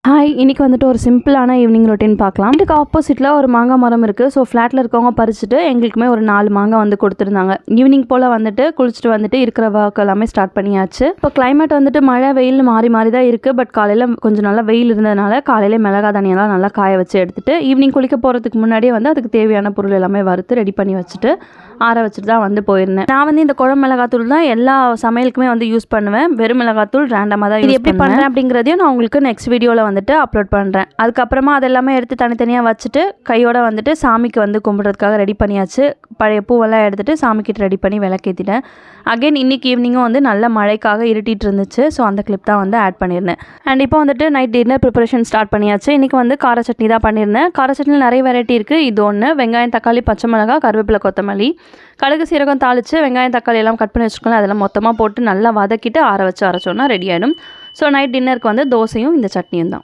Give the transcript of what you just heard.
Hi, இன்னைக்கு வந்துட்டு ஒரு சிம்பிளான ஈவினிங் ரொட்டீன் பார்க்கலாம். இதுக்கு ஆப்போசிட்டில் ஒரு மாங்காய் மரம் இருக்குது. ஸோ ஃப்ளாட்டில் இருக்கவங்க பறிச்சுட்டு எங்களுக்குமே ஒரு 4 மாங்காய் வந்து கொடுத்துருந்தாங்க. ஈவினிங் போல் வந்துட்டு குளிச்சுட்டு வந்துட்டு இருக்கிற ஒர்க் எல்லாமே ஸ்டார்ட் பண்ணியாச்சு. இப்போ கிளைமேட் வந்துட்டு மழை வெயில் மாறி மாறி தான் இருக்குது. பட் காலையில் கொஞ்சம் நல்லா வெயில் இருந்ததுனால காலையிலே மிளகா தண்ணியெல்லாம் நல்லா காய வச்சு எடுத்துகிட்டு ஈவினிங் குளிக்க போகிறதுக்கு முன்னாடியே வந்து அதுக்கு தேவையான பொருள் எல்லாமே வறுத்து ரெடி பண்ணி வச்சுட்டு ஆற வச்சுட்டு தான் வந்து போயிருந்தேன். நான் வந்து இந்த குழம்பு மிளகாத்தூள் தான் எல்லா சமையலுக்குமே வந்து யூஸ் பண்ணுவேன். வெறும் மிளகாத்தூள் ரேண்டமாக தான் இது எப்படி பண்ணுறேன் அப்படிங்கிறதையும் நான் உங்களுக்கு நெக்ஸ்ட் வீடியோவில் வந்துட்டு அப்லோட் பண்ணுறேன். அதுக்கப்புறமா அதெல்லாமே எடுத்து தனித்தனியாக வச்சுட்டு கையோட வந்துட்டு சாமிக்கு வந்து கும்பிட்றதுக்காக ரெடி பண்ணியாச்சு. பழைய பூவெல்லாம் எடுத்துகிட்டு சாமிக்கிட்ட ரெடி பண்ணி விளக்கேற்றிட்டேன். அகைன் இன்றைக்கி ஈவினிங்கும் வந்து நல்ல மழைக்காக இருட்டிட்டு இருந்துச்சு. ஸோ அந்த கிளிப் தான் வந்து ஆட் பண்ணியிருந்தேன். அண்ட் இப்போ வந்துட்டு நைட் டின்னர் ப்ரிப்பரேஷன் ஸ்டார்ட் பண்ணியாச்சு. இன்றைக்கி வந்து கார சட்னி தான் பண்ணியிருந்தேன். கார சட்னியில் நிறைய வெரைட்டி இருக்குது. இது ஒன்று, வெங்காயம் தக்காளி பச்சை மிளகா கருவேப்பிலை கொத்தமல்லி கடுகு சீரகம் தாளித்து வெங்காயம் தக்காளி எல்லாம் கட் பண்ணி வச்சுருக்கோம். அதெல்லாம் மொத்தமாக போட்டு நல்லா வதக்கிட்டு ஆற வச்சு அரைச்சோன்னா ரெடி ஆகிடும். ஸோ நைட் டின்னருக்கு வந்து தோசையும் இந்த சட்னியும் தான்.